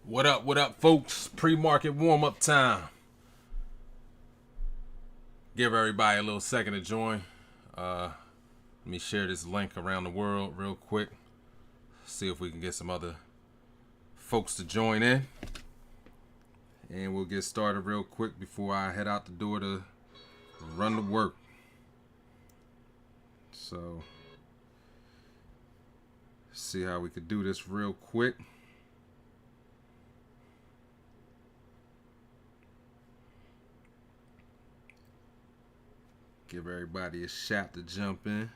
What up, folks? Pre-market warm-up time. Give everybody a little second to join. Let me share this link around the world real quick. See if we can get some other folks to join in. And we'll get started real quick before I head out the door to run to work. So, see how we could do this real quick. Give everybody a shot to jump in.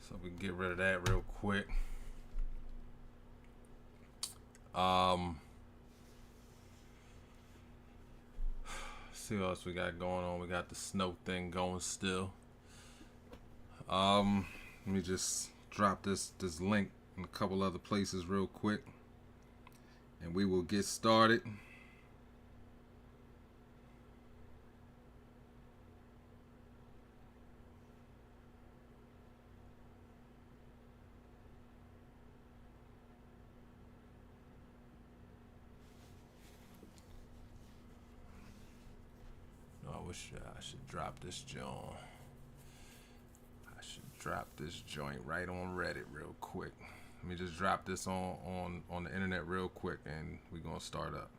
So we can get rid of that real quick. See what else we got going on. We got the snow thing going still. Let me just drop this link in a couple other places real quick, and we will get started. I should drop this joint. I should drop this joint right on Reddit real quick. Let me just drop this on the internet real quick, and we're gonna start up.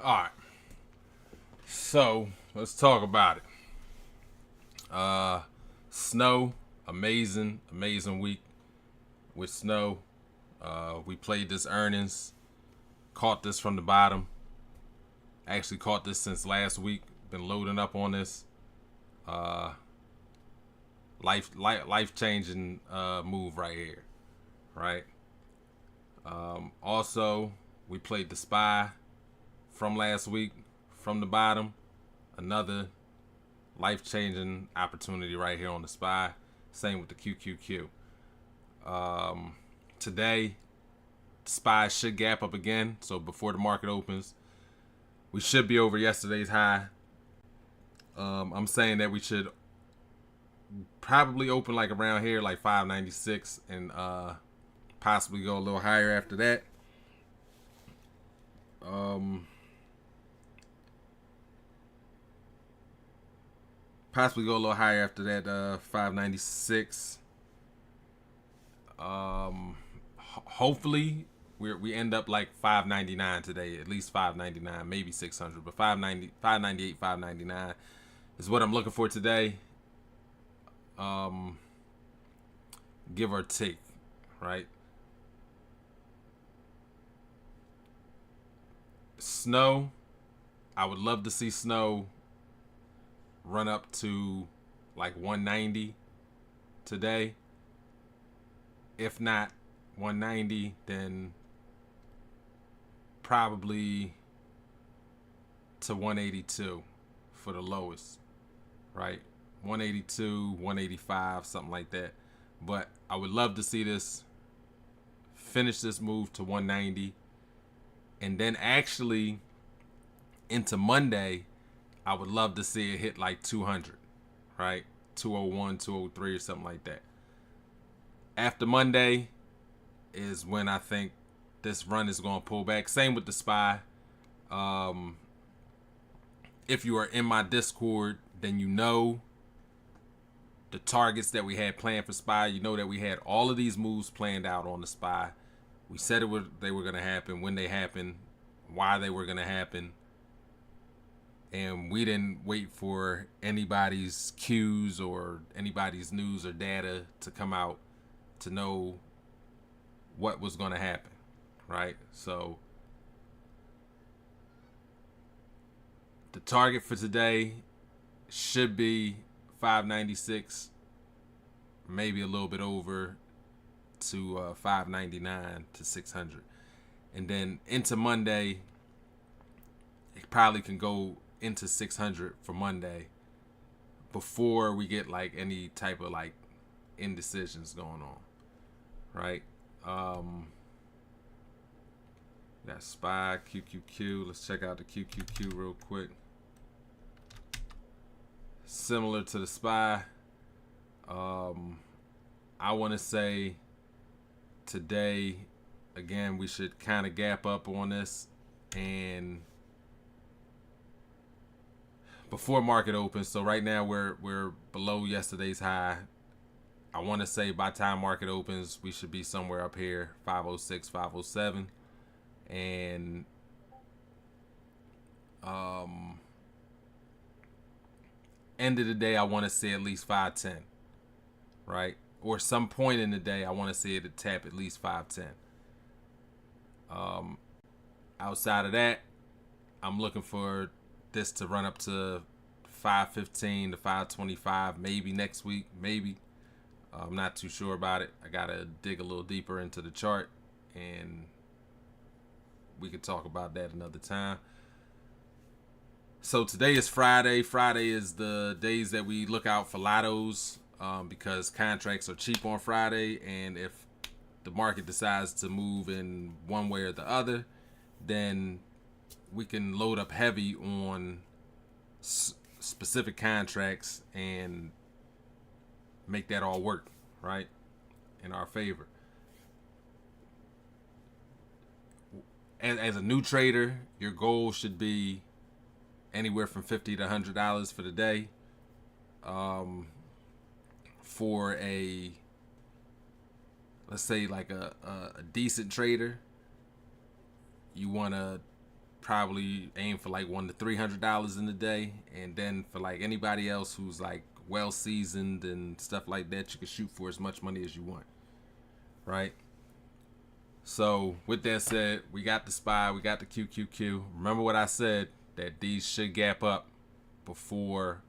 All right. So let's talk about it. Snow, amazing week with snow. We played this earnings, caught this from the bottom. Actually caught this since last week. Been loading up on this. Life changing move right here, right? Also, we played the SPY from last week from the bottom. Another life changing opportunity right here on the SPY. Same with the QQQ. Today, SPY should gap up again. So before the market opens, we should be over yesterday's high. I'm saying that we should probably open like around here, like 596, and possibly go a little higher after that. Possibly go a little higher after that, 596. Hopefully we end up like 599 today, at least 599, maybe 600, but 598, 599 is what I'm looking for today. Give or take, right? Snow, I would love to see snow run up to like 190 today. If not 190, then probably to 182 for the lowest, right? 182, 185, something like that. But I would love to see this finish this move to 190, and then actually into Monday, I would love to see it hit like 200, right? 201, 203 or something like that. After Monday is when I think this run is going to pull back. Same with the SPY. If you are in my Discord, then you know the targets that we had planned for SPY. You know that we had all of these moves planned out on the SPY. We said they were going to happen, when they happened, why they were going to happen. And we didn't wait for anybody's cues or anybody's news or data to come out to know what was going to happen, right? So the target for today should be 596, maybe a little bit over to 599 to 600. And then into Monday, it probably can go into 600 for Monday before we get like any type of like indecisions going on, right? That's SPY, QQQ. Let's check out the QQQ real quick. Similar to the SPY, I want to say today, again, we should kind of gap up on this, and before market opens. So right now we're below yesterday's high. I want to say by time market opens, we should be somewhere up here, 506, 507, and end of the day, I want to see at least 510, right? Or some point in the day, I want to see it tap at least 510. Outside of that, I'm looking for this to run up to 515 to 525, maybe next week, maybe. I'm not too sure about it. I gotta dig a little deeper into the chart, and we could talk about that another time. So today is Friday. Friday is the days that we look out for lottos, because contracts are cheap on Friday, and if the market decides to move in one way or the other, then we can load up heavy on specific contracts and make that all work, right, in our favor. As a new trader, your goal should be anywhere from $50 to $100 for the day. For a, let's say like a decent trader, you want to probably aim for like $100 to $300 in a day, and then for like anybody else who's like well seasoned and stuff like that, you can shoot for as much money as you want, right? So with that said, we got the SPY, we got the QQQ. Remember what I said, that these should gap up before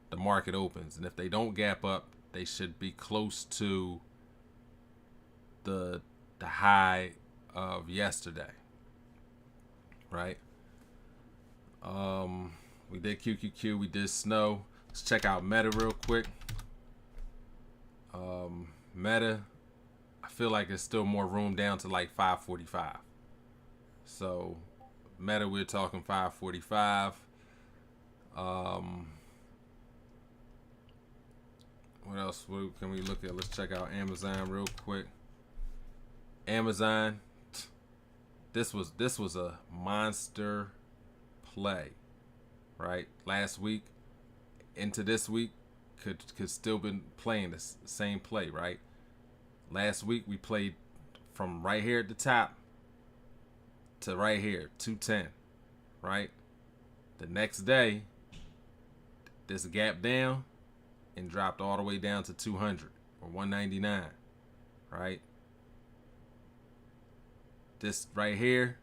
the market opens, and if they don't gap up, they should be close to the high of yesterday, right? We did QQQ, we did snow. Let's check out Meta real quick. Meta, I feel like there's still more room down to like 545. So Meta, we're talking 545. What else? What can we look at? Let's check out Amazon real quick. Amazon, this was a monster play, right? Last week into this week could still been playing the same play, right? Last week we played from right here at the top to right here, 210, right? The next day, this gap down and dropped all the way down to 200 or 199, right? This right here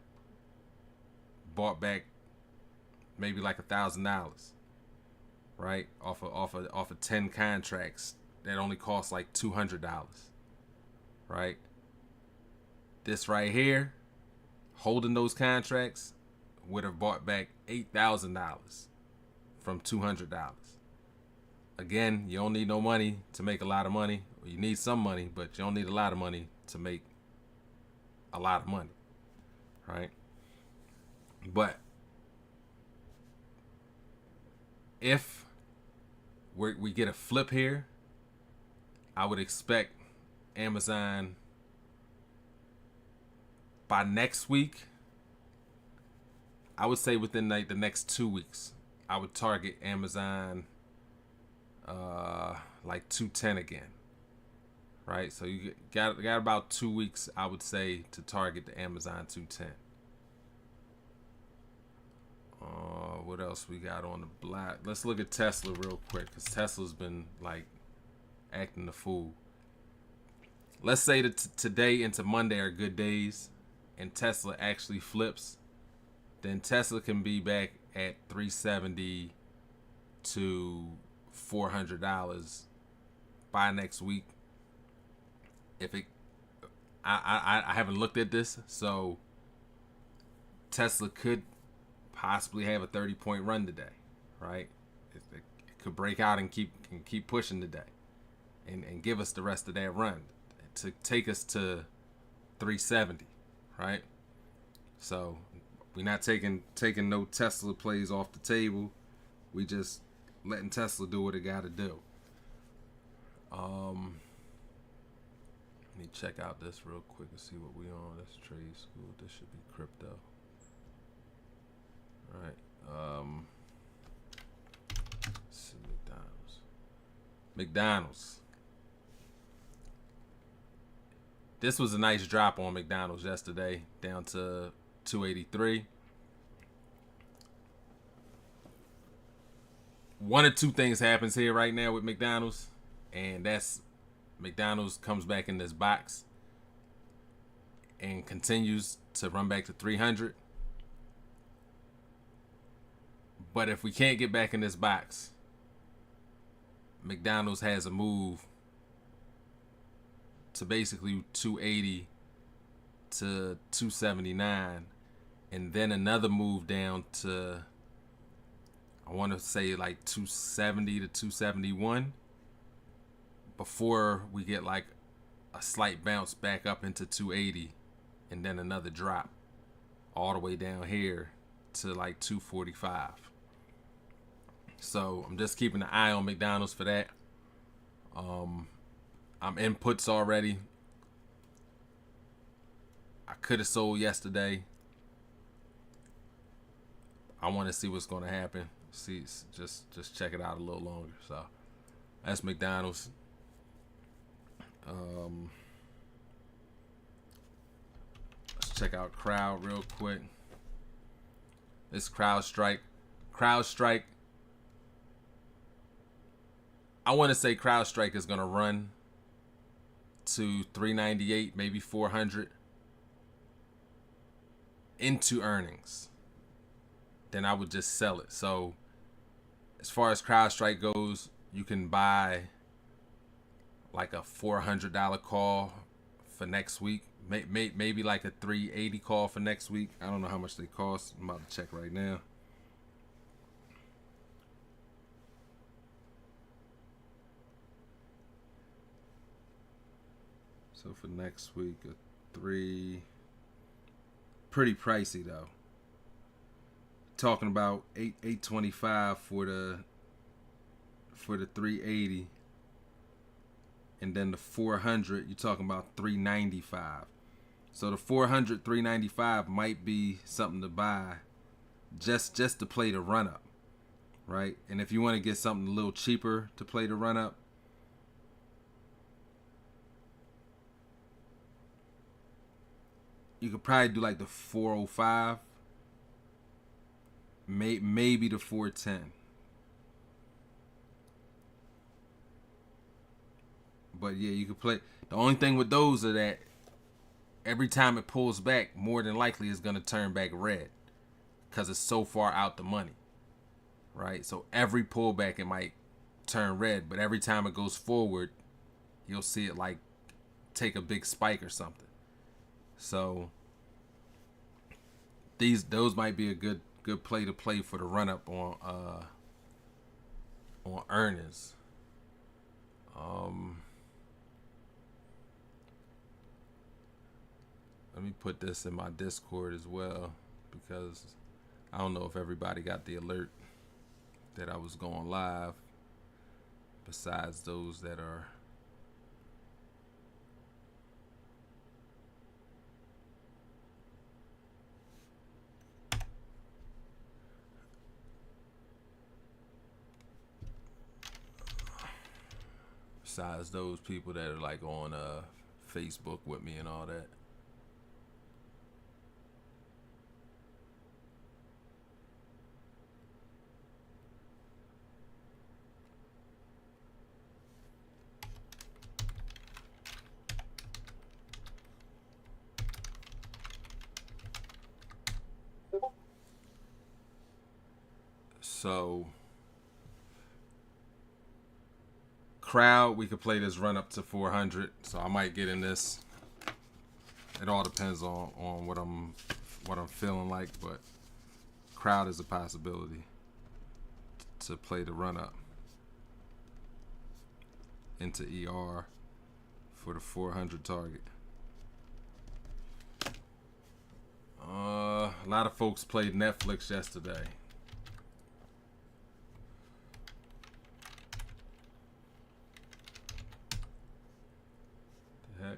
bought back maybe like $1,000, right? Off of 10 contracts that only cost like $200, right? This right here, holding those contracts, would have bought back $8,000 from $200. Again, you don't need no money to make a lot of money. You need some money, but you don't need a lot of money to make a lot of money, right? But if we get a flip here, I would expect Amazon by next week. I would say within like the next 2 weeks, I would target Amazon like 210 again, right? So you got about 2 weeks, I would say, to target the Amazon 210. What else we got on the block? Let's look at Tesla real quick, because Tesla's been like acting the fool. Let's say that today into Monday are good days and Tesla actually flips, then Tesla can be back at $370 to $400 by next week. If it, I haven't looked at this, so Tesla could possibly have a 30-point run today, right? It could break out and keep pushing today, and give us the rest of that run to take us to 370, right? So we're not taking no Tesla plays off the table. We just letting Tesla do what it got to do. Let me check out this real quick and see what we on. This trade school. This should be crypto. All right. Let's see, McDonald's. This was a nice drop on McDonald's yesterday, down to 283. One or two things happens here right now with McDonald's, and that's McDonald's comes back in this box and continues to run back to 300. But if we can't get back in this box, McDonald's has a move to basically 280 to 279, and then another move down to, I want to say like 270 to 271 before we get like a slight bounce back up into 280, and then another drop all the way down here to like 245. So I'm just keeping an eye on McDonald's for that. I'm in puts already. I could have sold yesterday. I want to see what's going to happen. See, just check it out a little longer. So that's McDonald's. Let's check out Crowd real quick. It's CrowdStrike. CrowdStrike. I want to say CrowdStrike is gonna run to 398, maybe 400 into earnings. Then I would just sell it. So as far as CrowdStrike goes, you can buy like a $400 call for next week. Maybe like a 380 call for next week. I don't know how much they cost. I'm about to check right now. So for next week, a 3, pretty pricey though. Talking about 825 for the 380, and then the 400 you're talking about 395. So the 400 395 might be something to buy just to play the run up, right? And if you want to get something a little cheaper to play the run up, you could probably do like the 405, maybe the 410. But yeah, you could play. The only thing with those are that every time it pulls back, more than likely it's going to turn back red because it's so far out the money, right? So every pullback it might turn red, but every time it goes forward, you'll see it like take a big spike or something. So those might be a good play to play for the run up on earnings. Let me put this in my Discord as well, because I don't know if everybody got the alert that I was going live, besides those that are besides those people that are like on Facebook with me and all that. So crowd, we could play this run up to 400. So I might get in this. It all depends on what I'm feeling like, but crowd is a possibility to play the run up into ER for the 400 target. A lot of folks played Netflix yesterday. The heck?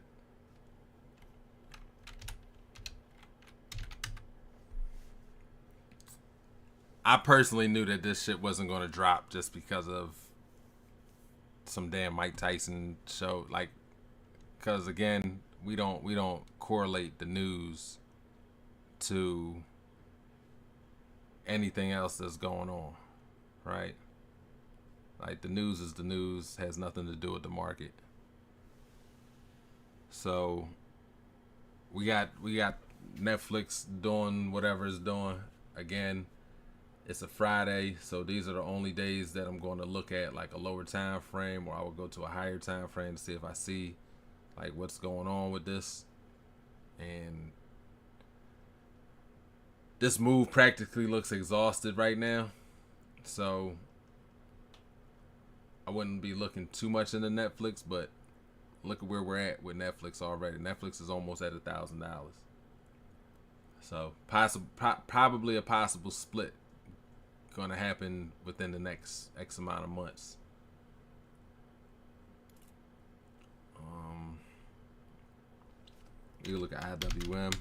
I personally knew that this shit wasn't going to drop just because of some damn Mike Tyson show. Like, because again, we don't correlate the news to anything else that's going on, right? Like, the news is the news, has nothing to do with the market. So we got Netflix doing whatever it's doing. Again, it's a Friday, so these are the only days that I'm going to look at like a lower time frame, or I will go to a higher time frame to see if I see like what's going on with this. And this move practically looks exhausted right now, so I wouldn't be looking too much into Netflix, but look at where we're at with Netflix already. Netflix is almost at $1,000, so probably a possible split going to happen within the next X amount of months. You look at IWM.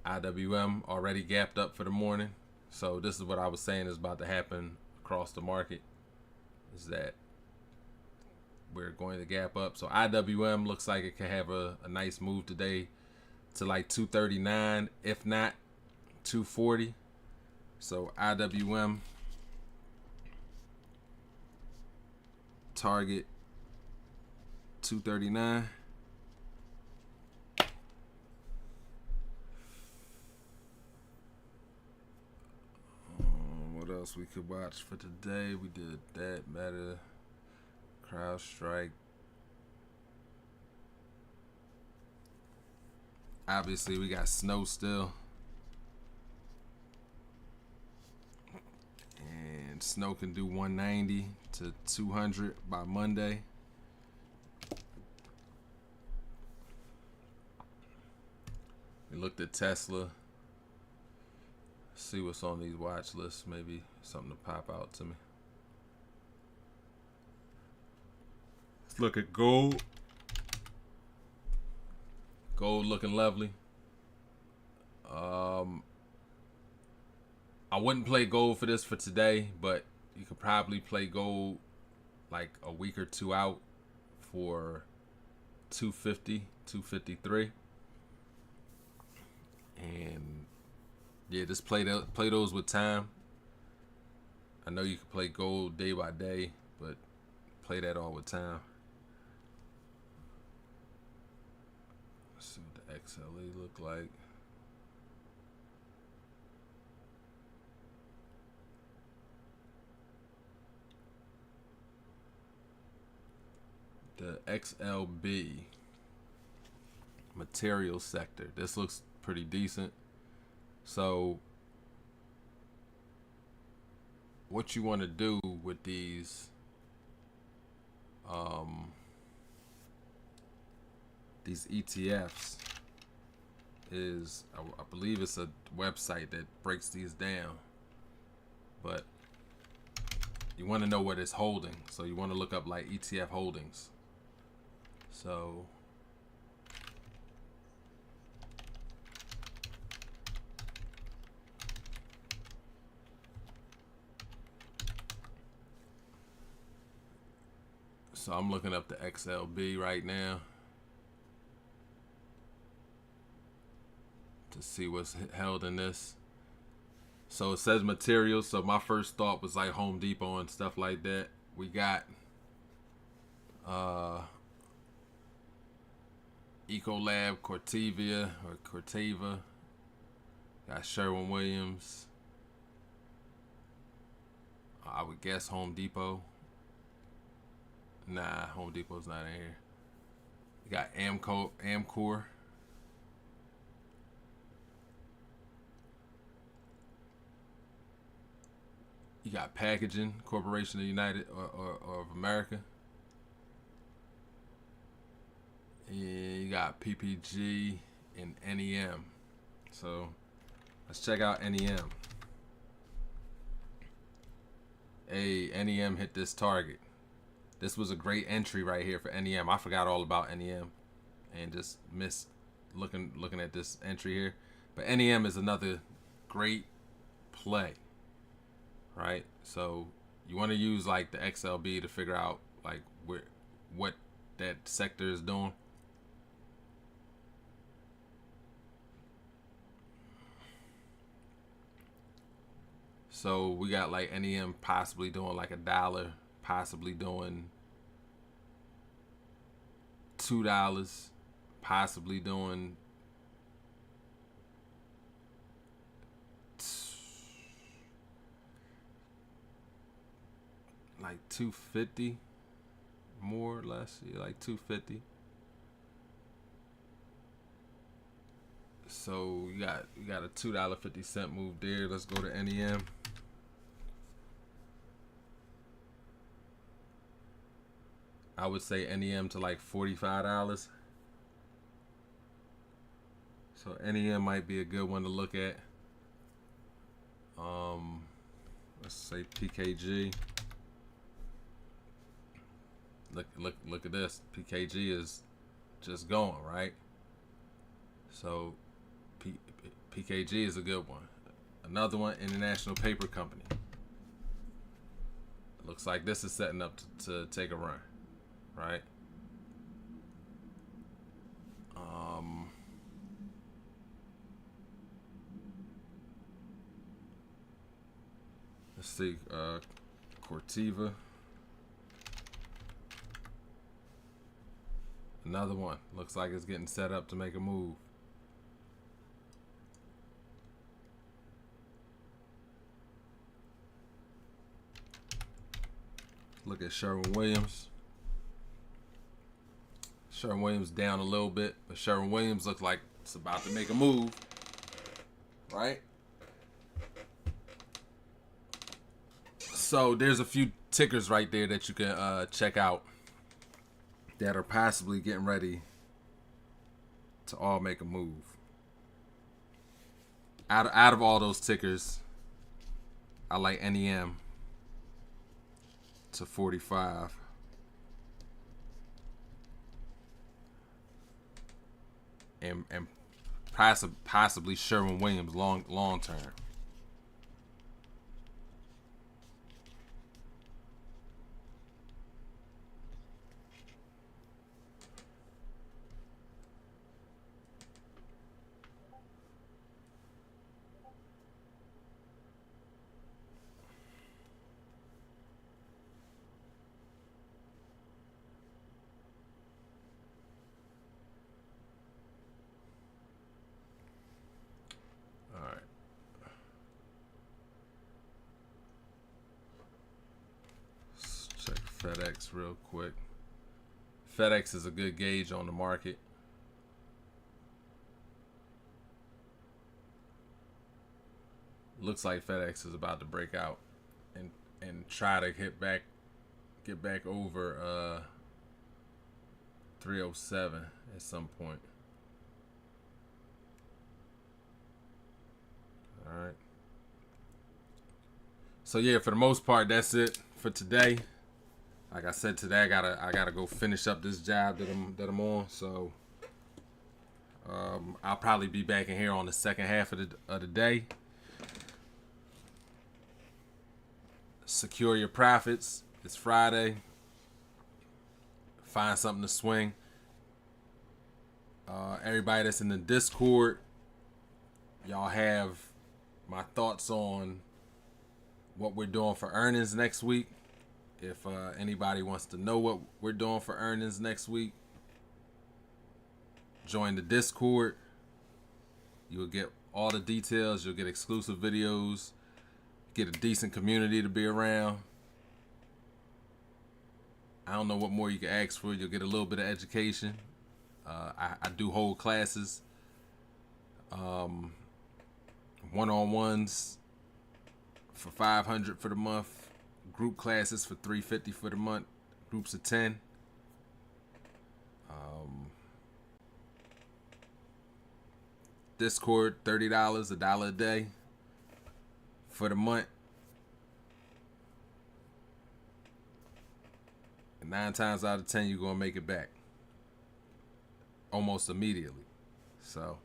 IWM already gapped up for the morning. So this is what I was saying is about to happen across the market, is that we're going to gap up. So IWM looks like it could have a nice move today to like 239, if not 240. So IWM target 239. What else we could watch for today? We did that, Meta, CrowdStrike. Obviously, we got snow still. And snow can do 190 to 200 by Monday. We looked at Tesla. See what's on these watch lists. Maybe something to pop out to me. Let's look at gold. Gold looking lovely. I wouldn't play gold for this for today, but you could probably play gold like a week or two out for 250, 253. And yeah, just play those with time. I know you can play gold day by day, but play that all with time. Let's see what the XLE look like. The XLB material sector. This looks pretty decent. So what you want to do with these ETFs is, I believe it's a website that breaks these down, but you want to know what it's holding. So you want to look up like ETF holdings. So I'm looking up the XLB right now to see what's held in this. So it says materials. So my first thought was like Home Depot and stuff like that. We got Ecolab, Corteva, got Sherwin-Williams. I would guess Home Depot. Nah, Home Depot's not in here. You got Amcor. You got Packaging Corporation of United or of America. And you got PPG and NEM. So let's check out NEM. Hey, NEM hit this target. This was a great entry right here for NEM. I forgot all about NEM and just missed looking at this entry here. But NEM is another great play, right? So you want to use like the XLB to figure out like what that sector is doing. So we got like NEM possibly doing like $1, possibly doing $2, possibly doing like 250, more or less, yeah, like 250. So you got a $2.50 move there. Let's go to NEM. I would say NEM to like $45. So NEM might be a good one to look at. Let's say PKG. Look at this. PKG is just going, right? So PKG is a good one. Another one, International Paper Company. Looks like this is setting up to take a run, right? Let's see, Cortiva. Another one. Looks like it's getting set up to make a move. Look at Sherwin-Williams. Sherwin-Williams down a little bit, but Sherwin-Williams looks like it's about to make a move, right? So there's a few tickers right there that you can check out that are possibly getting ready to all make a move. Out of all those tickers, I like NEM to 45. And possibly Sherwin-Williams long term. FedEx real quick. FedEx is a good gauge on the market. Looks like FedEx is about to break out and try to get back over 307 at some point. All right. So yeah, for the most part, that's it for today. Like I said today, I gotta go finish up this job that I'm on. So I'll probably be back in here on the second half of the day. Secure your profits. It's Friday. Find something to swing. Everybody that's in the Discord, y'all have my thoughts on what we're doing for earnings next week. If anybody wants to know what we're doing for earnings next week, join the Discord. You'll get all the details. You'll get exclusive videos. Get a decent community to be around. I don't know what more you can ask for. You'll get a little bit of education. I do hold classes. One-on-ones for $500 for the month. Group classes for $350 for the month. Groups of 10. Discord, $30, $1 a day for the month. And 9 times out of 10, you're gonna make it back almost immediately. So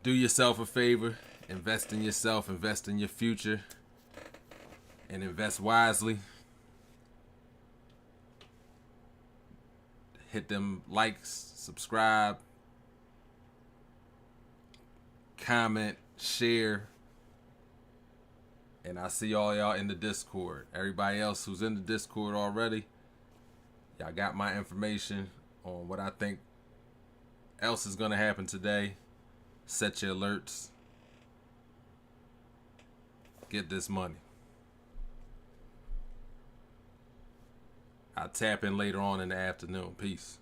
do yourself a favor, invest in yourself, invest in your future, and invest wisely. Hit them likes, subscribe, comment, share, and I see all y'all in the Discord. Everybody else who's in the Discord already, y'all got my information on what I think else is gonna happen today. Set your alerts. Get this money. I'll tap in later on in the afternoon. Peace.